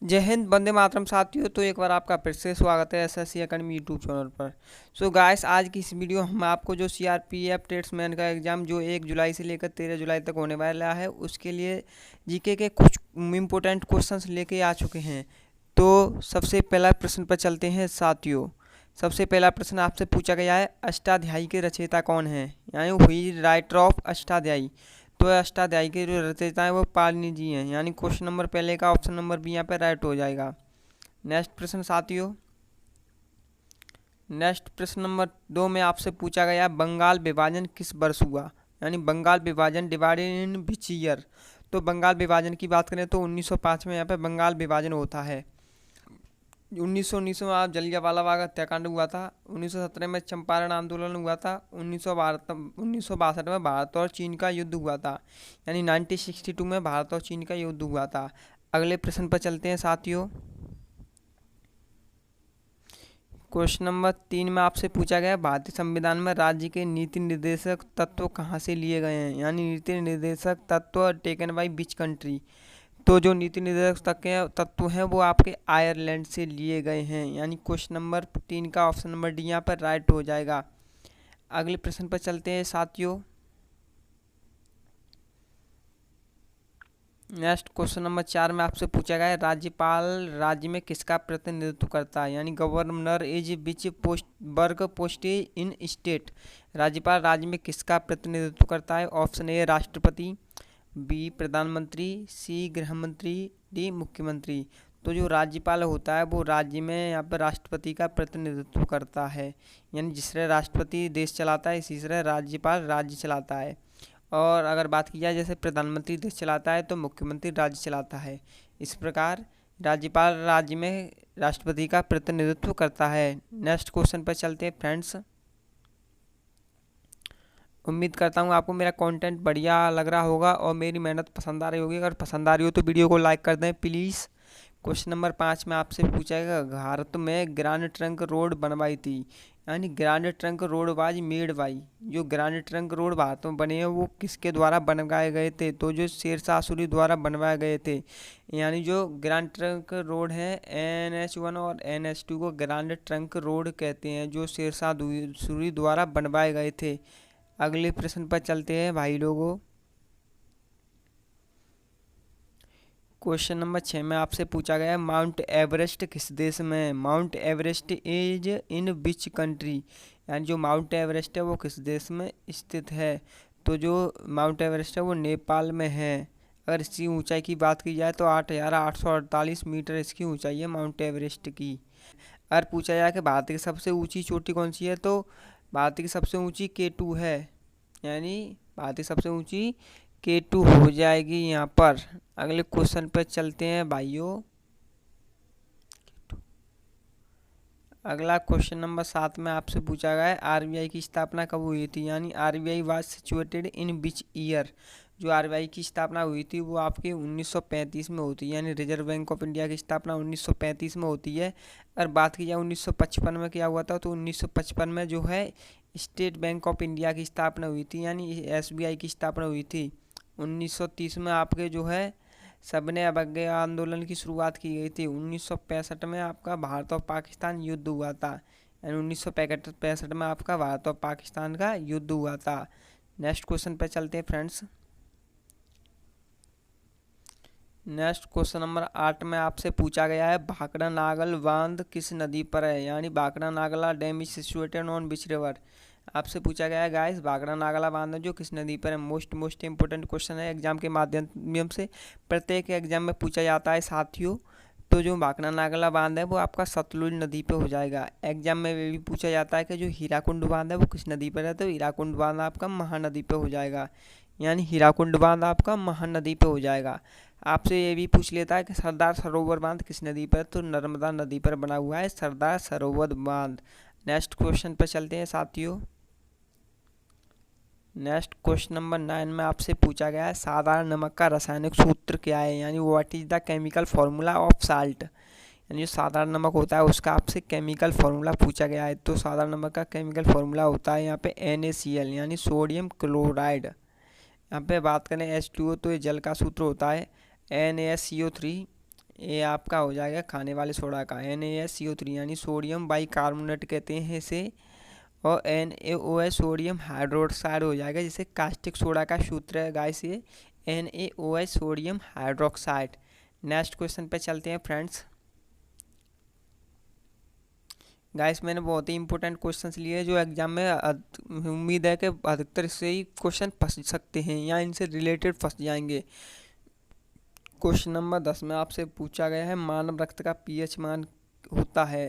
जय हिंद, वंदे मातरम साथियों। तो एक बार आपका फिर से स्वागत है एसएससी एकेडमी यूट्यूब चैनल पर। सो गाइस, आज की इस वीडियो हम आपको जो सीआरपीएफ ट्रेड्समैन का एग्ज़ाम जो 1 जुलाई से लेकर 13 जुलाई तक होने वाला है उसके लिए जीके के कुछ इम्पोर्टेंट क्वेश्चंस लेके आ चुके हैं। तो सबसे पहला प्रश्न पर चलते हैं साथियों। सबसे पहला प्रश्न आपसे पूछा गया है, अष्टाध्यायी के रचयिता कौन है, यानी हुई राइटर ऑफ अष्टाध्यायी। तो अष्टाध्यायी के जो रचयिता है वो पाणिनि जी हैं, यानी क्वेश्चन नंबर पहले का ऑप्शन नंबर बी यहाँ पे राइट हो जाएगा। नेक्स्ट प्रश्न साथियों, नेक्स्ट प्रश्न नंबर 2 में आपसे पूछा गया, बंगाल विभाजन किस वर्ष हुआ, यानी बंगाल विभाजन डिवाइडेड इन विच ईयर। तो बंगाल विभाजन की बात करें तो 1905 में यहाँ पे बंगाल विभाजन होता है। 1919 में आप जलियांवाला बाग हत्याकांड हुआ था। 1917 में चंपारण आंदोलन हुआ था। 1962 में भारत और चीन का युद्ध हुआ था, यानी 1962 में भारत और चीन का युद्ध हुआ था। अगले प्रश्न पर चलते हैं साथियों। क्वेश्चन नंबर 3 में आपसे पूछा गया, भारतीय संविधान में राज्य के नीति निर्देशक तत्व कहाँ से लिए गए हैं, यानी नीति निर्देशक तत्व टेकन बाई विच कंट्री। तो जो नीति निर्देशक तत्व हैं वो आपके आयरलैंड से लिए गए हैं, यानी क्वेश्चन नंबर 3 का ऑप्शन नंबर डी यहाँ पर राइट हो जाएगा। अगले प्रश्न पर चलते हैं साथियों। नेक्स्ट क्वेश्चन नंबर 4 में आपसे पूछा गया है, राज्यपाल राज्य में किसका प्रतिनिधित्व करता है, यानी गवर्नर इज विच पोस्ट वर्ग पोस्ट इन स्टेट। राज्यपाल राज्य में किसका प्रतिनिधित्व करता है। ऑप्शन ए राष्ट्रपति, बी प्रधानमंत्री, सी गृह मंत्री, डी मुख्यमंत्री। तो जो राज्यपाल होता है वो राज्य में यहाँ पर राष्ट्रपति का प्रतिनिधित्व करता है, यानी जिस तरह राष्ट्रपति देश चलाता है इसी तरह राज्यपाल राज्य चलाता है। और अगर बात की जाए जैसे प्रधानमंत्री देश चलाता है तो मुख्यमंत्री राज्य चलाता है। इस प्रकार राज्यपाल राज्य में राष्ट्रपति का प्रतिनिधित्व करता है। नेक्स्ट क्वेश्चन पर चलते हैं फ्रेंड्स। उम्मीद करता हूँ आपको मेरा कंटेंट बढ़िया लग रहा होगा और मेरी मेहनत पसंद आ रही होगी। अगर पसंद आ रही हो तो वीडियो को लाइक कर दें प्लीज़। क्वेश्चन नंबर 5 में आपसे पूछा गया, भारत में ग्रैंड ट्रंक रोड बनवाई थी, यानी grand trunk road was made by. जो ग्रैंड ट्रंक रोड भारत में बने हैं वो किसके द्वारा बनवाए गए थे। तो जो शेरशाह सूरी द्वारा बनवाए गए थे, यानी जो ग्रैंड ट्रंक रोड है NH1 और NH2 को ग्रैंड ट्रंक रोड कहते हैं, जो शेरशाह सूरी द्वारा बनवाए गए थे। अगले प्रश्न पर चलते हैं भाई लोगों। क्वेश्चन नंबर 6 में आपसे पूछा गया है, माउंट एवरेस्ट किस देश में है। Mount Everest is in which country, यानी जो माउंट एवरेस्ट है वो किस देश में स्थित है। तो जो माउंट एवरेस्ट है वो नेपाल में है। अगर इसकी ऊंचाई की बात की जाए तो 8,848 मीटर इसकी ऊंचाई है माउंट एवरेस्ट की। अगर पूछा जाए कि भारत की सबसे ऊंची चोटी कौन सी है, तो भारत की सबसे ऊंची K2 है, यानी भारत की सबसे ऊंची K2 हो जाएगी यहाँ पर। अगले क्वेश्चन पर चलते हैं भाइयों। अगला क्वेश्चन नंबर 7 में आपसे पूछा गया है, RBI की स्थापना कब हुई थी, यानी RBI was situated in which year. जो RBI की स्थापना हुई थी वो आपके 1935 में होती है, यानी रिजर्व बैंक ऑफ इंडिया की स्थापना 1935 में होती है। अगर बात की जाए 1955 में क्या हुआ था, तो 1955 में जो है स्टेट बैंक ऑफ इंडिया की स्थापना हुई थी, यानी SBI की स्थापना हुई थी। 1930 में आपके जो है सबने अवज्ञा आंदोलन की शुरुआत की गई थी। 1965 में आपका भारत और पाकिस्तान युद्ध हुआ था, यानी 1965 में आपका भारत और पाकिस्तान का युद्ध हुआ था। नेक्स्ट क्वेश्चन पे चलते हैं फ्रेंड्स। नेक्स्ट क्वेश्चन नंबर 8 में आपसे पूछा गया है, भाखड़ा नागल बांध किस नदी पर है, यानी Bhakra Nangal dam is situated on which river. आपसे पूछा गया है गाइस, भाखड़ा नागला बांध जो किस नदी पर है। मोस्ट इंपोर्टेंट क्वेश्चन है, एग्जाम के माध्यम से प्रत्येक एग्जाम में पूछा जाता है साथियों। तो जो भाखड़ा नागला बांध है वो आपका सतलुज नदी पे हो जाएगा। एग्जाम में भी पूछा जाता है कि जो हीराकुंड बांध है वो किस नदी पर है, तो हीराकुंड बांध आपका महानदी पे हो जाएगा, यानी हीराकुंड बांध आपका महानदी पे हो जाएगा। आपसे ये भी पूछ लेता है कि सरदार सरोवर बांध किस नदी पर, तो नर्मदा नदी पर बना हुआ है सरदार सरोवर बांध। नेक्स्ट क्वेश्चन पर चलते हैं साथियों। नेक्स्ट क्वेश्चन नंबर 9 में आपसे पूछा गया है, साधारण नमक का रासायनिक सूत्र क्या है, यानी what is the chemical formula of salt. यानी जो साधारण नमक होता है उसका आपसे केमिकल फार्मूला पूछा गया है। तो साधारण नमक का केमिकल फार्मूला होता है यहाँ पे NaCl, यानी सोडियम क्लोराइड। यहाँ पे बात करें H2O तो ये जल का सूत्र होता है NaSCO3, ये आपका हो जाएगा खाने वाले सोडा का NaSCO3 यानी सोडियम बाइकार्बोनेट कहते हैं इसे। और NaOH सोडियम हाइड्रोक्साइड हो जाएगा, जिसे कास्टिक सोडा का सूत्र है गाइस ये NaOH sodium hydroxide. Next question पे चलते हैं फ्रेंड्स। गाइस मैंने बहुत ही इंपॉर्टेंट क्वेश्चंस लिए जो एग्जाम में उम्मीद है कि अधिकतर इससे ही क्वेश्चन फंस सकते हैं या इनसे रिलेटेड फंस जाएंगे। क्वेश्चन नंबर 10 में आपसे पूछा गया है मानव रक्त का pH मान होता है,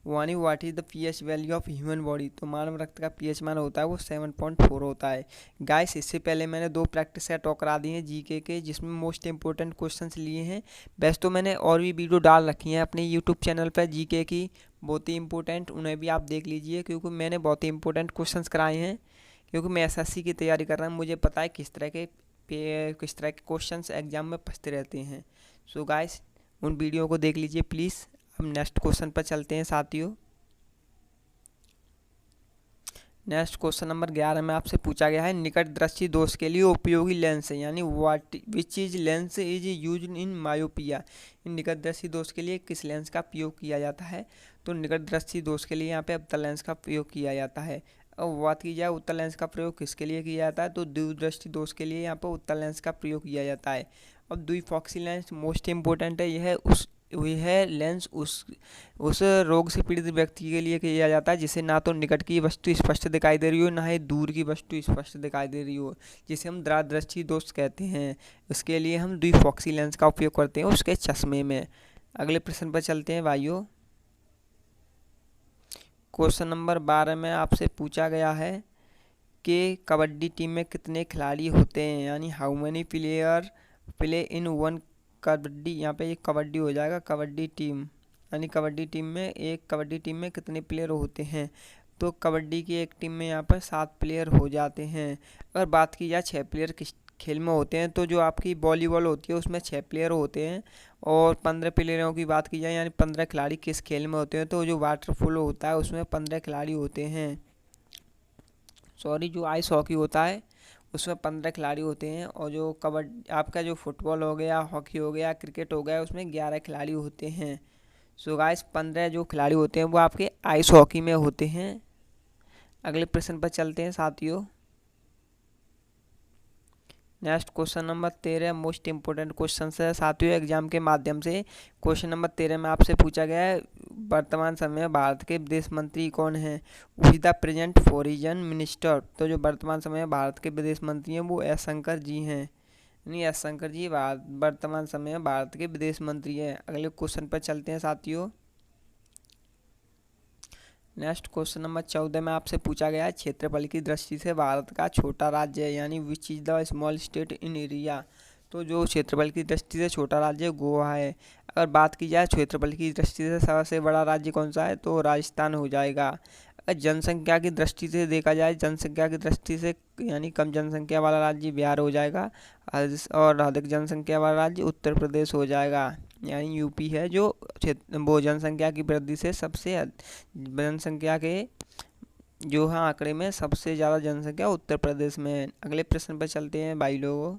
यानी what is the pH value of human body. तो मानव रक्त का pH मान होता है वो 7.4 होता है। गाइस इससे पहले मैंने 2 प्रैक्टिस सेट और करा दिए हैं जीके के, जिसमें मोस्ट इंपॉर्टेंट क्वेश्चंस लिए हैं। वैसे तो मैंने और भी वीडियो डाल रखी हैं अपने यूट्यूब चैनल पर जीके की, बहुत ही इंपॉर्टेंट, उन्हें भी आप देख लीजिए, क्योंकि मैंने बहुत ही इंपॉर्टेंट क्वेश्चंस कराए हैं। क्योंकि मैं एसएससी की तैयारी कर रहा हूँ, मुझे पता है किस तरह के क्वेश्चंस एग्जाम में फंसते रहते हैं। सो गाइस उन वीडियो को देख लीजिए प्लीज़। अब नेक्स्ट क्वेश्चन पर चलते हैं साथियों। नेक्स्ट क्वेश्चन नंबर 11 में आपसे पूछा गया है निकट दृष्टि दोष के लिए उपयोगी लेंस है, यानी which is lens is use in myopia. इन निकट दृष्टि दोष के लिए किस लेंस का प्रयोग किया जाता है। तो निकट दृष्टि दोष के लिए यहाँ पे अवतल लेंस का प्रयोग किया जाता है। अब बात की जाए उत्तल लेंस का प्रयोग किसके लिए किया जाता है, तो दूरदृष्टि दोष के लिए यहाँ पर उत्तल लेंस का प्रयोग किया जाता है। अब द्विफॉक्सी लेंस मोस्ट इंपॉर्टेंट है, यह लेंस उस रोग से पीड़ित व्यक्ति के लिए किया जाता है जिसे ना तो निकट की वस्तु स्पष्ट दिखाई दे रही हो, ना ही दूर की वस्तु स्पष्ट दिखाई दे रही हो, जिसे हम द्विदृष्टि दोष कहते हैं। उसके लिए हम द्विफॉक्सी लेंस का उपयोग करते हैं उसके चश्मे में। अगले प्रश्न पर चलते हैं भाइयों। क्वेश्चन नंबर 12 में आपसे पूछा गया है कि कबड्डी टीम में कितने खिलाड़ी होते हैं, यानी how many player play in one kabaddi. यहाँ पे एक कबड्डी हो जाएगा कबड्डी टीम, यानी कबड्डी टीम में कितने प्लेयर होते हैं। तो कबड्डी की एक टीम में यहाँ पर 7 प्लेयर हो जाते हैं। अगर बात की जाए 6 प्लेयर किस खेल में होते हैं, तो जो आपकी वॉलीबॉल होती है उसमें 6 प्लेयर होते हैं। और 15 प्लेयरों की बात की जाए, यानी 15 खिलाड़ी किस खेल में होते हैं, तो जो वाटर पोलो होता है उसमें 15 खिलाड़ी होते हैं। जो आइस हॉकी होता है उसमें 15 खिलाड़ी होते हैं। और जो कबड्डी आपका जो फुटबॉल हो गया, हॉकी हो गया, क्रिकेट हो गया, उसमें 11 खिलाड़ी होते हैं। सो गाइस 15 जो खिलाड़ी होते हैं वो आपके आइस हॉकी में होते हैं। अगले प्रश्न पर चलते हैं साथियों। Next question number 13 most important question है साथियों एग्जाम के माध्यम से। क्वेश्चन नंबर 13 में आपसे पूछा गया है वर्तमान समय में भारत के विदेश मंत्री कौन हैं। Who is the present foreign minister. तो जो वर्तमान समय में भारत के विदेश मंत्री हैं वो एस शंकर जी हैं, यानी एस शंकर जी वर्तमान समय में भारत के विदेश मंत्री हैं। अगले क्वेश्चन पर चलते हैं साथियों। नेक्स्ट क्वेश्चन नंबर 14 में आपसे पूछा गया है क्षेत्रफल की दृष्टि से भारत का छोटा राज्य है, यानी which is the small state in area. तो जो क्षेत्रफल की दृष्टि से छोटा राज्य गोवा है। अगर बात की जाए क्षेत्रफल की दृष्टि से सबसे बड़ा राज्य कौन सा है, तो राजस्थान हो जाएगा। अगर जनसंख्या की दृष्टि से देखा जाए, जनसंख्या की दृष्टि से यानी कम जनसंख्या वाला राज्य बिहार हो जाएगा, और अधिक जनसंख्या वाला राज्य उत्तर प्रदेश हो जाएगा, यानी यूपी है जो वो जनसंख्या की वृद्धि से सबसे जनसंख्या के जो है आंकड़े में सबसे ज़्यादा जनसंख्या उत्तर प्रदेश में है। अगले प्रश्न पर चलते हैं भाई लोगों।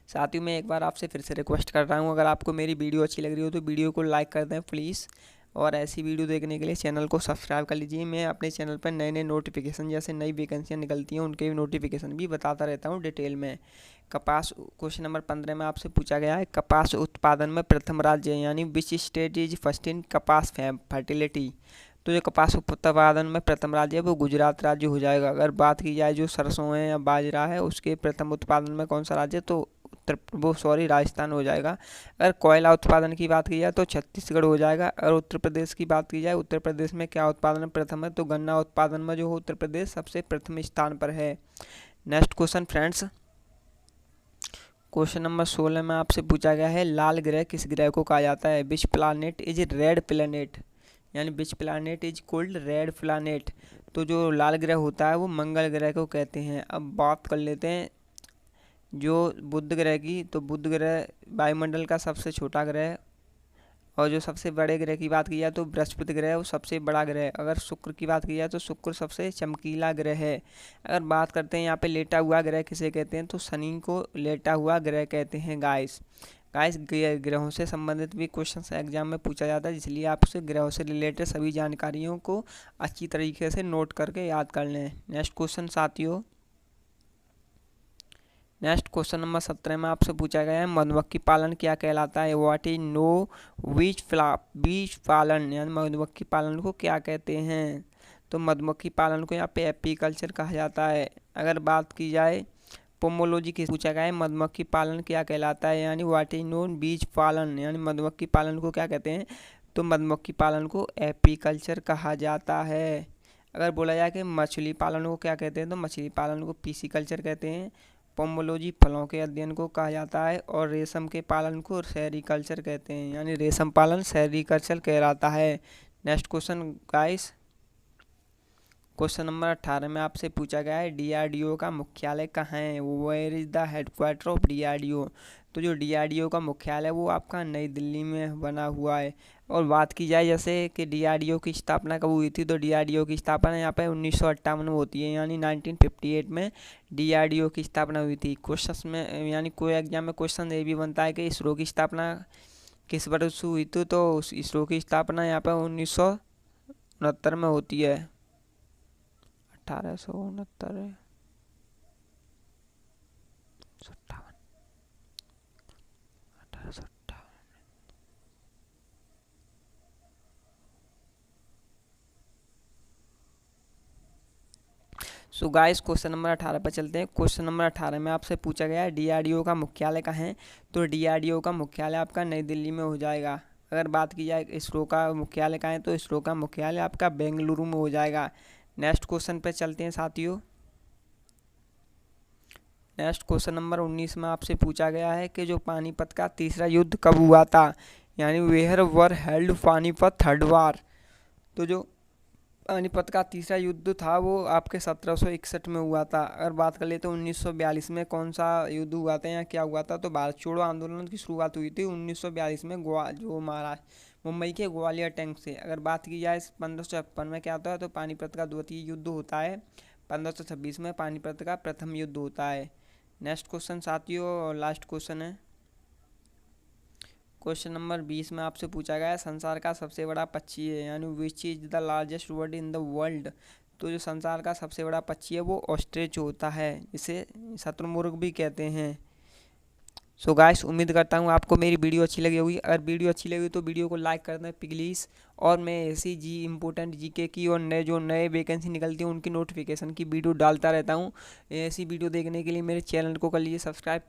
साथियों मैं एक बार आपसे फिर से रिक्वेस्ट कर रहा हूँ, अगर आपको मेरी वीडियो अच्छी लग रही हो तो वीडियो को लाइक कर दें प्लीज़, और ऐसी वीडियो देखने के लिए चैनल को सब्सक्राइब कर लीजिए। मैं अपने चैनल पर नए नए नोटिफिकेशन जैसे नई वैकेंसियाँ निकलती हैं उनके भी नोटिफिकेशन भी बताता रहता हूँ डिटेल में। कपास क्वेश्चन नंबर 15 में आपसे पूछा गया है कपास उत्पादन में प्रथम राज्य है, यानी which state is first in कपास फर्टिलिटी। तो जो कपास उत्पादन में प्रथम राज्य है वो गुजरात राज्य हो जाएगा। अगर बात की जाए जो सरसों है या बाजरा है उसके प्रथम उत्पादन में कौन सा राज्य, तो राजस्थान हो जाएगा। अगर कोयला उत्पादन की बात की जाए तो छत्तीसगढ़ हो जाएगा। अगर उत्तर प्रदेश की बात की जाए, उत्तर प्रदेश में क्या उत्पादन प्रथम है, तो गन्ना उत्पादन में जो उत्तर प्रदेश सबसे प्रथम स्थान पर है। Next question friends, question number 16 में आपसे पूछा गया है लाल ग्रह किस ग्रह को कहा जाता है। Which planet is red planet, यानी which planet is called red planet. तो जो लाल ग्रह होता है वो मंगल ग्रह को कहते हैं। अब बात कर लेते हैं जो बुध ग्रह की। तो बुध ग्रह वायुमंडल का सबसे छोटा ग्रह और जो सबसे बड़े ग्रह की बात की जाए तो बृहस्पति ग्रह है वो सबसे बड़ा ग्रह है। अगर शुक्र की बात की जाए तो शुक्र सबसे चमकीला ग्रह है। अगर बात करते हैं यहाँ पे लेटा हुआ ग्रह किसे कहते हैं तो शनि को लेटा हुआ ग्रह कहते हैं गाइस। गाइस ग्रहों से संबंधित भी क्वेश्चन एग्जाम में पूछा जाता है, इसलिए आप उसे ग्रहों से रिलेटेड सभी जानकारियों को अच्छी तरीके से नोट करके याद कर लें। नेक्स्ट क्वेश्चन साथियों, नेक्स्ट क्वेश्चन नंबर 17 में आपसे पूछा गया है मधुमक्खी पालन क्या कहलाता है। व्हाट इज नो बीज पालन, यानी मधुमक्खी पालन को क्या कहते हैं। तो मधुमक्खी पालन को यहाँ पे एपीकल्चर कहा जाता है। अगर बात की जाए पोमोलॉजी की पूछा गया है मधुमक्खी पालन क्या कहलाता है, यानी व्हाट इज नो बीज पालन, यानी मधुमक्खी पालन को क्या कहते हैं तो मधुमक्खी पालन को एपीकल्चर कहा जाता है। अगर बोला जाए कि मछली पालन को क्या कहते हैं तो मछली पालन को पीसीकल्चर कहते हैं। पोमोलॉजी फलों के अध्ययन को कहा जाता है और रेशम के पालन को सेरीकल्चर कहते हैं, यानी रेशम पालन सेरीकल्चर कहलाता है। Next question guys, question number 18 में आपसे पूछा गया है डीआरडीओ का मुख्यालय कहाँ है। Where is the headquarter of DRDO. तो जो डीआरडीओ का मुख्यालय वो आपका नई दिल्ली में बना हुआ है। और बात की जाए जैसे कि डीआरडीओ की स्थापना कब हुई थी तो डीआरडीओ की स्थापना यहाँ पे 1958 में होती है, यानी 1958 में डीआरडीओ की स्थापना हुई थी। क्वेश्चन में यानी कोई एग्जाम में क्वेश्चन ये भी बनता है कि इसरो की स्थापना किस वर्ष हुई थी, तो इसरो की स्थापना यहाँ पर 1969 में होती है। 1869 सो गाइस क्वेश्चन नंबर 18 पर चलते हैं। क्वेश्चन नंबर 18 में आपसे पूछा गया है डीआरडीओ का मुख्यालय कहाँ है। तो डीआरडीओ का मुख्यालय आपका नई दिल्ली में हो जाएगा। अगर बात की जाए इसरो का मुख्यालय कहाँ है तो इसरो का मुख्यालय आपका बेंगलुरु में हो जाएगा। नेक्स्ट क्वेश्चन पे चलते हैं साथियों। नेक्स्ट क्वेश्चन नंबर 19 में आपसे पूछा गया है कि जो पानीपत का तीसरा युद्ध कब हुआ था, यानी where were held Panipat third war. तो जो पानीपत का तीसरा युद्ध था वो आपके 1761 में हुआ था। अगर बात कर ले तो 1942 में कौन सा युद्ध हुआ था या क्या हुआ था तो भारत छोड़ो आंदोलन की शुरुआत हुई थी 1942 में जो महाराष्ट्र मुंबई के ग्वालियर टैंक से। अगर बात की जाए 1556 में क्या होता है तो पानीपत का द्वितीय युद्ध होता है। 1526 में पानीपत का प्रथम युद्ध होता है। नेक्स्ट क्वेश्चन साथियों लास्ट क्वेश्चन है। क्वेश्चन नंबर 20 में आपसे पूछा गया है संसार का सबसे बड़ा पक्षी है, यानी which is the largest bird in the world. तो जो संसार का सबसे बड़ा पक्षी है वो ऑस्ट्रिच होता है, इसे शतुरमुर्ग भी कहते हैं। सो गाइस उम्मीद करता हूँ आपको मेरी वीडियो अच्छी लगी होगी। अगर वीडियो अच्छी लगी तो वीडियो को लाइक कर दें प्लीज़। और मैं ऐसी इंपॉर्टेंट जीके की और नए वैकेंसी निकलती है उनकी नोटिफिकेशन की वीडियो डालता रहता हूँ। ऐसी वीडियो देखने के लिए मेरे चैनल को कर लीजिए सब्सक्राइब।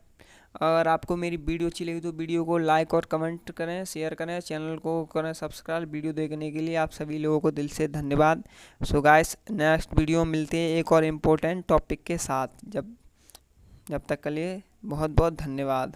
अगर आपको मेरी वीडियो अच्छी लगी तो वीडियो को लाइक और कमेंट करें, शेयर करें, चैनल को करें सब्सक्राइब। वीडियो देखने के लिए आप सभी लोगों को दिल से धन्यवाद। सो गाइस नेक्स्ट वीडियो मिलते हैं एक और इम्पोर्टेंट टॉपिक के साथ। जब तक के लिए बहुत बहुत धन्यवाद।